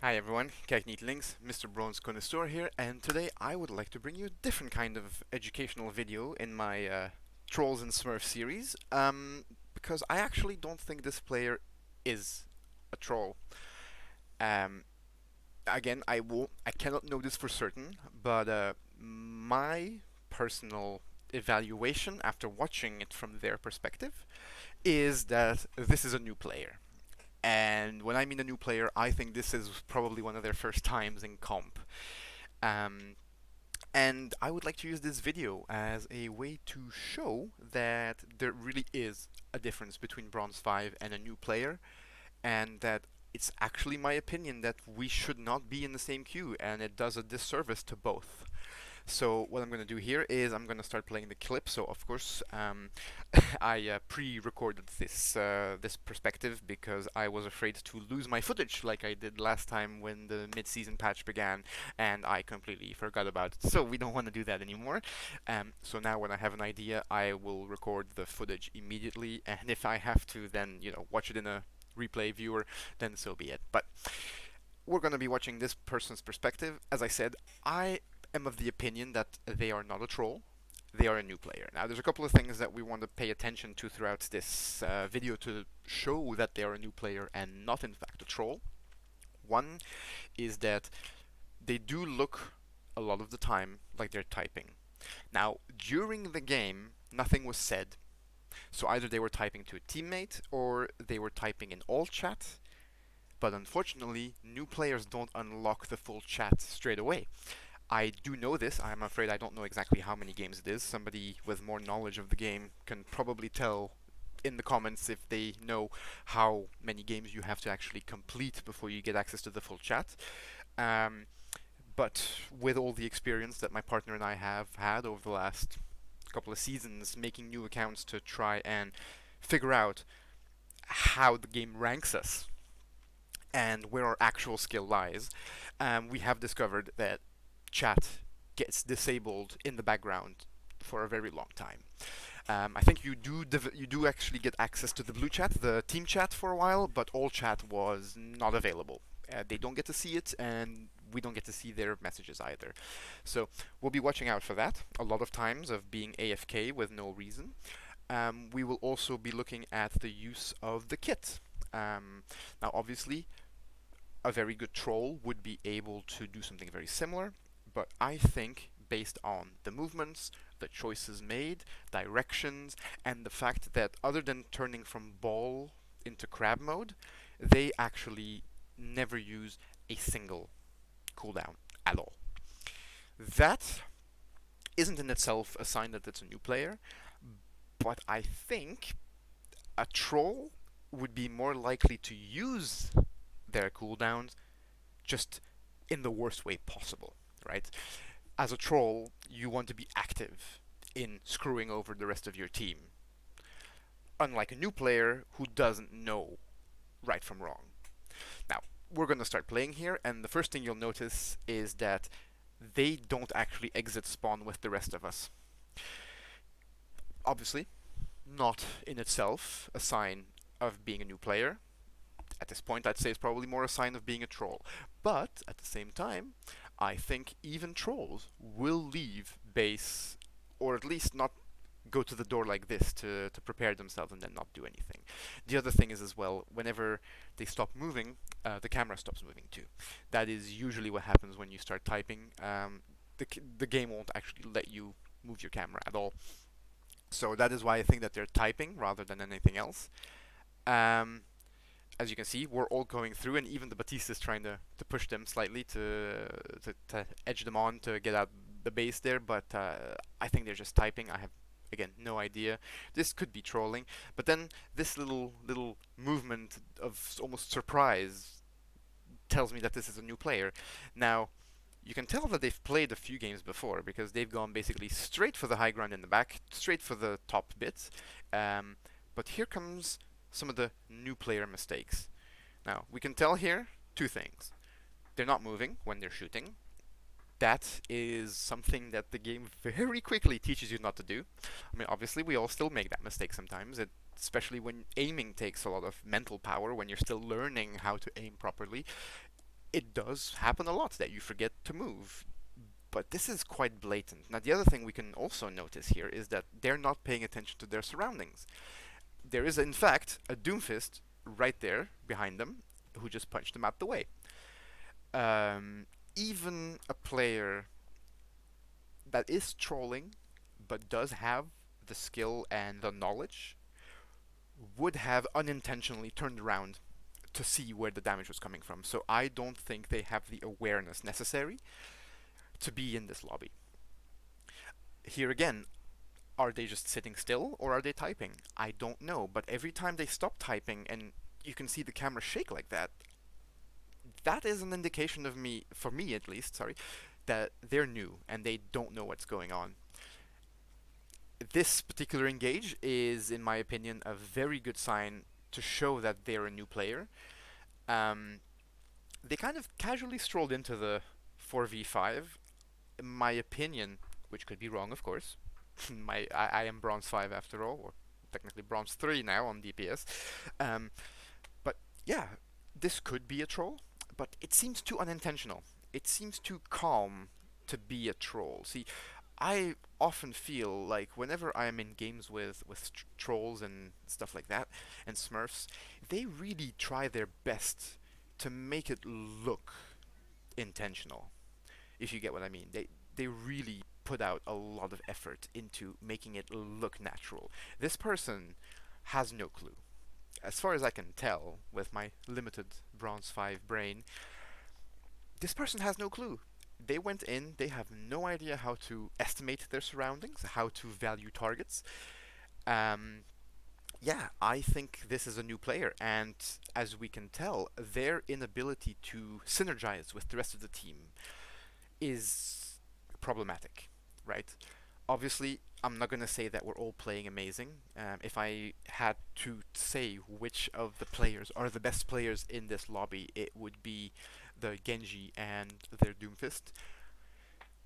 Hi everyone, Links, Mr. Bronze Connoisseur here, and today I would like to bring you a different kind of educational video in my Trolls and Smurf series, because I actually don't think this player is a troll. Um, Again, I cannot know this for certain, but my personal evaluation after watching it from their perspective is that this is a new player. And when I mean a new player, I think this is probably one of their first times in comp. Um, and I would like to use this video as a way to show that there really is a difference between Bronze 5 and a new player, and that it's actually my opinion that we should not be in the same queue, and it does a disservice to both. So what I'm going to do here is I'm going to start playing the clip. So of course I pre-recorded this perspective because I was afraid to lose my footage like I did last time when the mid-season patch began, and I completely forgot about it. So we don't want to do that anymore. So now when I have an idea, I will record the footage immediately, and if I have to then watch it in a replay viewer, then so be it. But we're going to be watching this person's perspective. As I said, I am of the opinion that they are not a troll. They are a new player. Now, there's a couple of things that we want to pay attention to throughout this video to show that they are a new player and not, in fact, a troll. One is that they do look a lot of the time like they're typing. Now, during the game, nothing was said. So either they were typing to a teammate or they were typing in all chat. But unfortunately, new players don't unlock the full chat straight away. I do know this. I'm afraid I don't know exactly how many games it is. Somebody with more knowledge of the game can probably tell in the comments if they know how many games you have to actually complete before you get access to the full chat. Um, but with all the experience that my partner and I have had over the last couple of seasons making new accounts to try and figure out how the game ranks us and where our actual skill lies, we have discovered that chat gets disabled in the background for a very long time. I think you do actually get access to the blue chat, the team chat, for a while, but all chat was not available. They don't get to see it, and we don't get to see their messages either. So we'll be watching out for that. A lot of times of being AFK with no reason. We will also be looking at the use of the kit. Now, obviously, a very good troll would be able to do something very similar, but I think based on the movements, the choices made, directions, and the fact that other than turning from ball into crab mode, they actually never use a single cooldown at all. That isn't in itself a sign that it's a new player, but I think a troll would be more likely to use their cooldowns just in the worst way possible, right? As a troll, you want to be active in screwing over the rest of your team. Unlike a new player who doesn't know right from wrong. Now, we're going to start playing here, and the first thing you'll notice is that they don't actually exit spawn with the rest of us. Obviously, not in itself a sign of being a new player. At this point, I'd say it's probably more a sign of being a troll. But at the same time, I think even trolls will leave base, or at least not go to the door like this to prepare themselves and then not do anything. The other thing is as well, whenever they stop moving, the camera stops moving too. That is usually what happens when you start typing. The game won't actually let you move your camera at all. So that is why I think that they're typing rather than anything else. Um, as you can see, we're all going through, and even the Batista is trying to push them slightly to edge them on to get out the base there, but I think they're just typing. I have, again, no idea. This could be trolling, but then this little movement of almost surprise tells me that this is a new player. Now, you can tell that they've played a few games before because they've gone basically straight for the high ground in the back, straight for the top bit. But here comes some of the new player mistakes. Now, we can tell here two things. They're not moving when they're shooting. That is something that the game very quickly teaches you not to do. I mean, obviously, we all still make that mistake sometimes, especially when aiming takes a lot of mental power, when you're still learning how to aim properly. It does happen a lot that you forget to move, but this is quite blatant. Now, the other thing we can also notice here is that they're not paying attention to their surroundings. There is, in fact, a Doomfist right there behind them who just punched them out the way. Um, Even a player that is trolling but does have the skill and the knowledge would have unintentionally turned around to see where the damage was coming from. So I don't think they have the awareness necessary to be in this lobby. Here again, are they just sitting still or are they typing? I don't know, but every time they stop typing and you can see the camera shake like that, that is an indication of me, for me at least, sorry, that they're new and they don't know what's going on. This particular engage is, in my opinion, a very good sign to show that they're a new player. Um, they kind of casually strolled into the 4v5. In my opinion, which could be wrong, of course. I am bronze 5 after all, or technically bronze 3 now on DPS. Um, but yeah, this could be a troll, but it seems too unintentional. It seems too calm to be a troll. See, I often feel like whenever I am in games with trolls and stuff like that, and Smurfs, they really try their best to make it look intentional. If you get what I mean, they really put out a lot of effort into making it look natural. This person has no clue. As far as I can tell, with my limited Bronze 5 brain, this person has no clue. They went in, they have no idea how to estimate their surroundings, how to value targets. Um, yeah, I think this is a new player, and as we can tell, their inability to synergize with the rest of the team is problematic, right? Obviously, I'm not going to say that we're all playing amazing. If I had to say which of the players are the best players in this lobby, it would be the Genji and their Doomfist.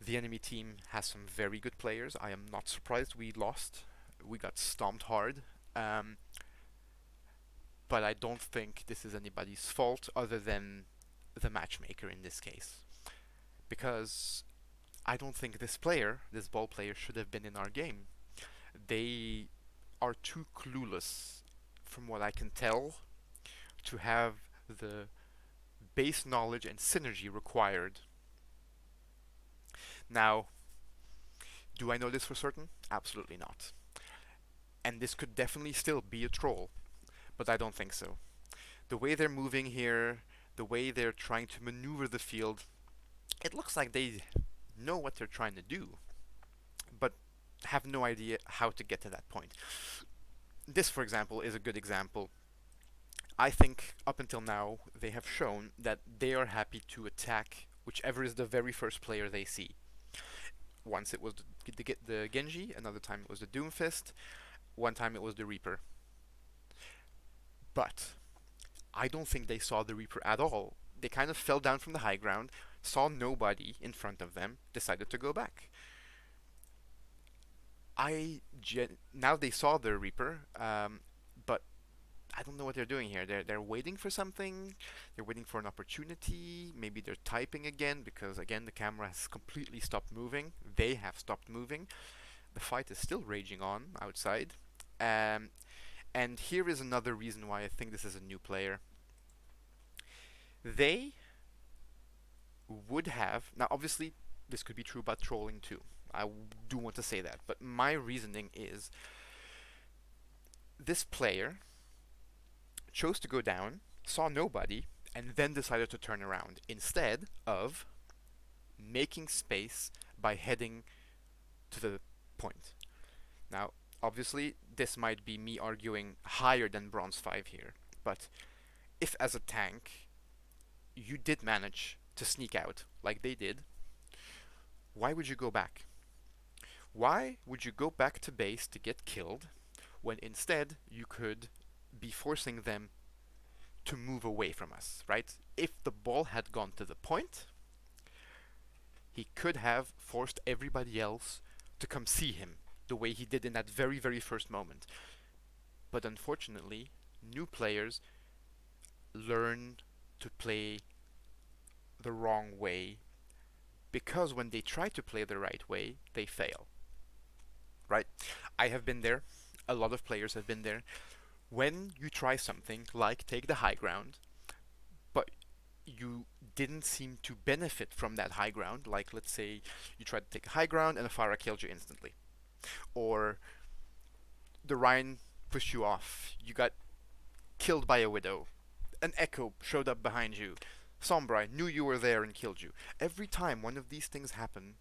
The enemy team has some very good players. I am not surprised we lost. We got stomped hard. Um, but I don't think this is anybody's fault other than the matchmaker in this case. Because I don't think this player, this ball player, should have been in our game. They are too clueless, from what I can tell, to have the base knowledge and synergy required. Now, do I know this for certain? Absolutely not. And this could definitely still be a troll, but I don't think so. The way they're moving here, the way they're trying to maneuver the field, it looks like they know what they're trying to do, but have no idea how to get to that point. This, for example, is a good example. I think up until now they have shown that they are happy to attack whichever is the very first player they see. Once it was the Genji, another time it was the Doomfist, one time it was the Reaper. But I don't think they saw the Reaper at all. They kind of fell down from the high ground, saw nobody in front of them, decided to go back. Now they saw the Reaper, but I don't know what they're doing here. They're waiting for something. They're waiting for an opportunity. Maybe they're typing again because again the camera has completely stopped moving. They have stopped moving. The fight is still raging on outside. Um, and here is another reason why I think this is a new player. They would have, now obviously this could be true about trolling too. I do want to say that, but my reasoning is this player chose to go down, saw nobody, and then decided to turn around instead of making space by heading to the point. Now, obviously, this might be me arguing higher than Bronze 5 here, but if as a tank you did manage to sneak out like they did, why would you go back? Why would you go back to base to get killed when instead you could be forcing them to move away from us, right? If the ball had gone to the point, he could have forced everybody else to come see him the way he did in that very, very first moment. But unfortunately, new players learn to play the wrong way because when they try to play the right way, they fail. Right? I have been there. A lot of players have been there. When you try something like take the high ground, but you didn't seem to benefit from that high ground, like let's say you tried to take a high ground and a Pharah killed you instantly, or the Rhine pushed you off, you got killed by a Widow, an Echo showed up behind you, Sombra knew you were there and killed you. Every time one of these things happen,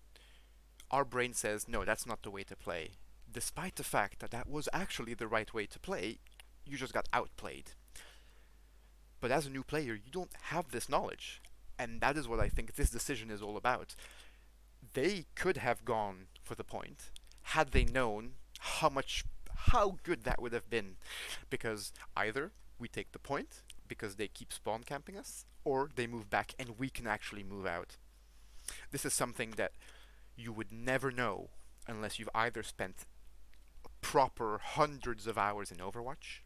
our brain says, no, that's not the way to play. Despite the fact that that was actually the right way to play, you just got outplayed. But as a new player, you don't have this knowledge. And that is what I think this decision is all about. They could have gone for the point had they known how good that would have been. Because either we take the point because they keep spawn camping us, or they move back and we can actually move out. This is something that you would never know unless you've either spent proper hundreds of hours in Overwatch,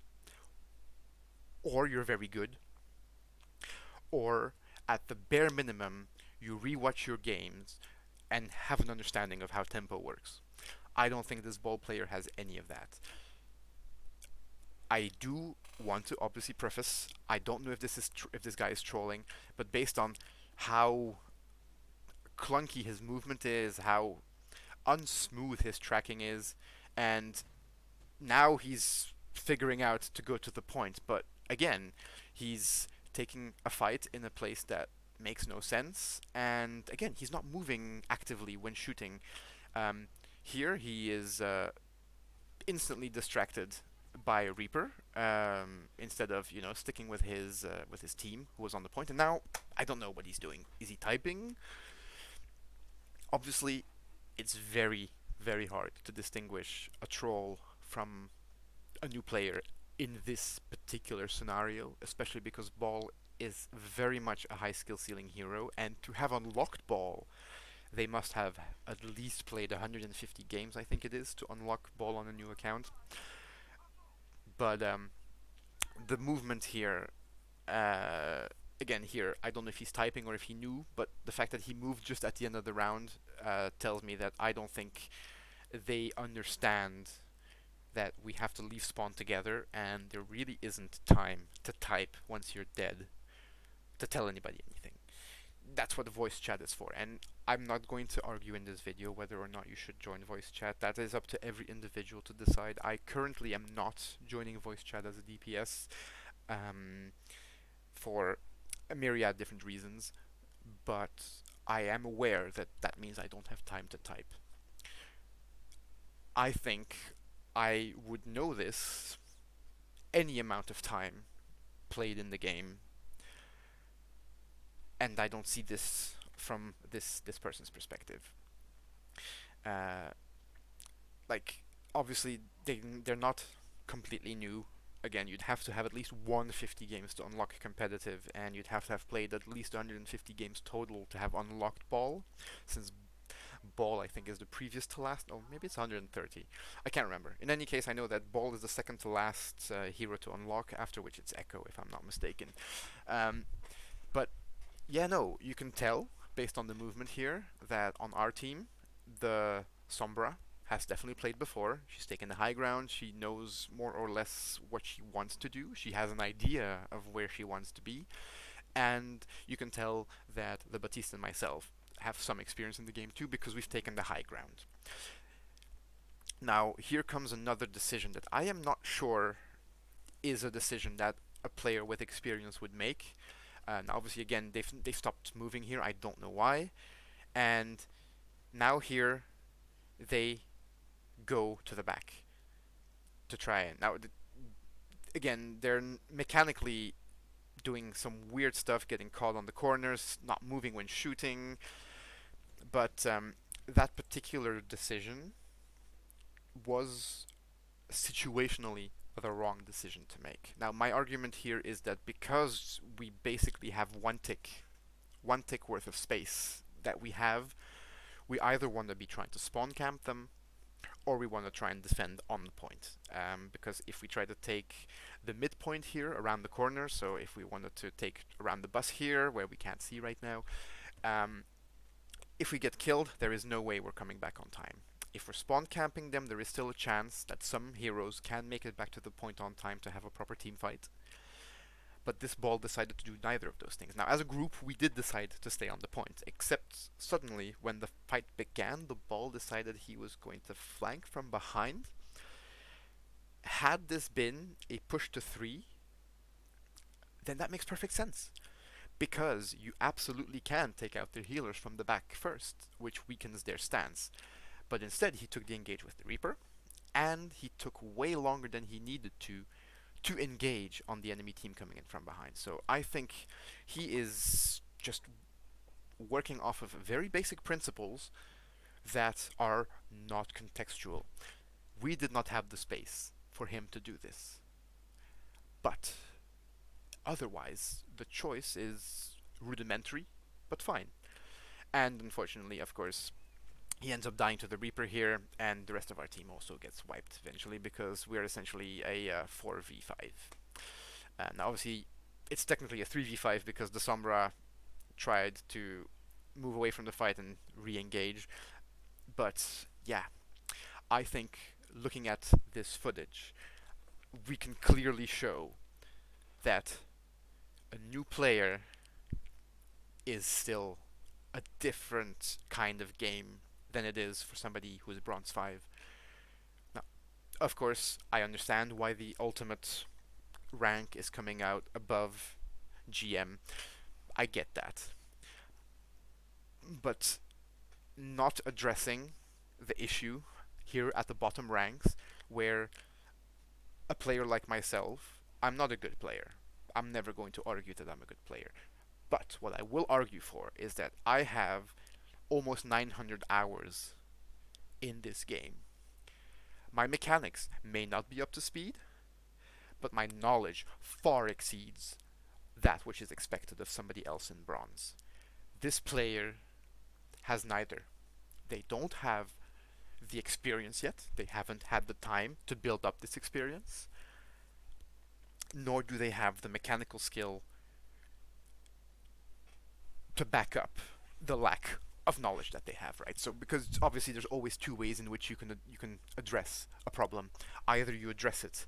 or you're very good, or at the bare minimum, you rewatch your games and have an understanding of how tempo works. I don't think this ball player has any of that. I do want to obviously preface, I don't know if this guy is trolling, but based on how clunky his movement is, how unsmooth his tracking is, and now he's figuring out to go to the point. But again, he's taking a fight in a place that makes no sense, and again, he's not moving actively when shooting. Here, he is instantly distracted by a Reaper instead of sticking with his team who was on the point. And now I don't know what he's doing. Is he typing? Obviously, it's very very hard to distinguish a troll from a new player in this particular scenario, especially because Ball is very much a high skill ceiling hero, and to have unlocked Ball, they must have at least played 150 games, I think it is, to unlock Ball on a new account. But the movement here, again, here, I don't know if he's typing or if he knew, but the fact that he moved just at the end of the round tells me that I don't think they understand that we have to leave spawn together, and there really isn't time to type once you're dead to tell anybody anything. That's what the voice chat is for, and I'm not going to argue in this video whether or not you should join voice chat. That is up to every individual to decide. I currently am not joining voice chat as a DPS for a myriad different reasons, but I am aware that that means I don't have time to type. I think I would know this any amount of time played in the game, and I don't see this from this person's perspective. Like, obviously, they're not completely new. Again, you'd have to have at least 150 games to unlock competitive, and you'd have to have played at least 150 games total to have unlocked Ball, since Ball, I think, is the previous to last. Oh, maybe it's 130. I can't remember. In any case, I know that Ball is the second to last hero to unlock, after which it's Echo, if I'm not mistaken. But yeah, no, you can tell based on the movement here that on our team, the Sombra has definitely played before. She's taken the high ground. She knows more or less what she wants to do. She has an idea of where she wants to be. And you can tell that the Baptiste and myself have some experience in the game too, because we've taken the high ground. Now, here comes another decision that I am not sure is a decision that a player with experience would make. Now, obviously, again, they've stopped moving here. I don't know why. And now here, they go to the back to try and now. Again, they're mechanically doing some weird stuff, getting caught on the corners, not moving when shooting. But that particular decision was situationally the wrong decision to make. Now, my argument here is that because we basically have one tick worth of space that we either want to be trying to spawn camp them, or we want to try and defend on the point. Because if we try to take the midpoint here around the corner, so if we wanted to take around the bus here, where we can't see right now, um, if we get killed, there is no way we're coming back on time. If we're spawn camping them, there is still a chance that some heroes can make it back to the point on time to have a proper team fight. But this ball decided to do neither of those things. Now, as a group, we did decide to stay on the point, except suddenly, when the fight began, the ball decided he was going to flank from behind. Had this been a push to 3, then that makes perfect sense. Because you absolutely can take out their healers from the back first, which weakens their stance. But instead, he took the engage with the Reaper, and he took way longer than he needed to engage on the enemy team coming in from behind. So I think he is just working off of very basic principles that are not contextual. We did not have the space for him to do this. But otherwise, the choice is rudimentary, but fine. And unfortunately, of course, he ends up dying to the Reaper here, and the rest of our team also gets wiped eventually because we're essentially a 4v5. Now, obviously, it's technically a 3v5 because the Sombra tried to move away from the fight and re-engage. But yeah, I think looking at this footage, we can clearly show that a new player is still a different kind of game than it is for somebody who is Bronze 5. Now, of course, I understand why the ultimate rank is coming out above GM. I get that. But not addressing the issue here at the bottom ranks, where a player like myself, I'm not a good player. I'm never going to argue that I'm a good player. But what I will argue for is that I have almost 900 hours in this game. My mechanics may not be up to speed, but my knowledge far exceeds that which is expected of somebody else in bronze. This player has neither. They don't have the experience yet. They haven't had the time to build up this experience, nor do they have the mechanical skill to back up the lack of knowledge that they have, right? So, because obviously there's always two ways in which you can address a problem. Either you address it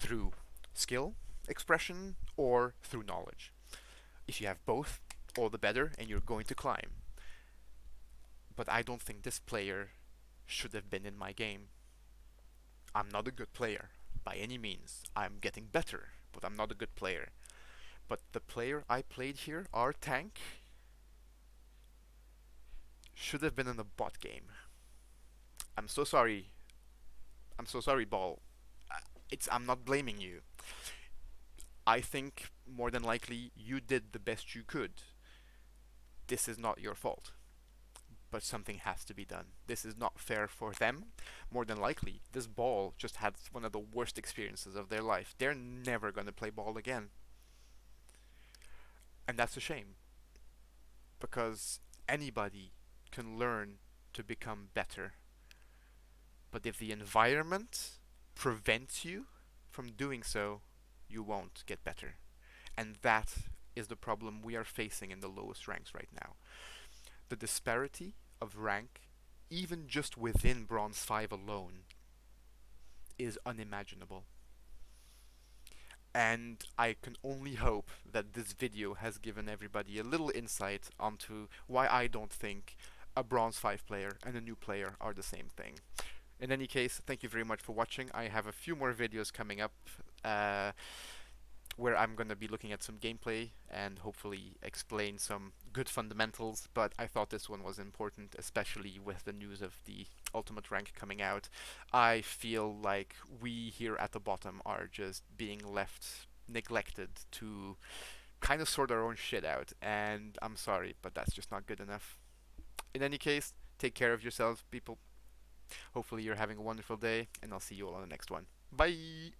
through skill expression or through knowledge. If you have both, all the better, and you're going to climb. But I don't think this player should have been in my game. I'm not a good player by any means. I'm getting better, but I'm not a good player. But the player I played here, our tank, should have been in a bot game. I'm so sorry. I'm so sorry, Ball. I'm not blaming you. I think more than likely you did the best you could. This is not your fault. But something has to be done. This is not fair for them. More than likely, this Ball just had one of the worst experiences of their life. They're never going to play Ball again. And that's a shame. Because anybody can learn to become better. But if the environment prevents you from doing so, you won't get better. And that is the problem we are facing in the lowest ranks right now. The disparity of rank, even just within Bronze 5 alone, is unimaginable. And I can only hope that this video has given everybody a little insight onto why I don't think a Bronze 5 player and a new player are the same thing. In any case, thank you very much for watching. I have a few more videos coming up where I'm going to be looking at some gameplay and hopefully explain some good fundamentals, but I thought this one was important, especially with the news of the Ultimate rank coming out. I feel like we here at the bottom are just being left neglected to kind of sort our own shit out, and I'm sorry, but that's just not good enough. In any case, take care of yourselves, people. Hopefully you're having a wonderful day, and I'll see you all on the next one. Bye!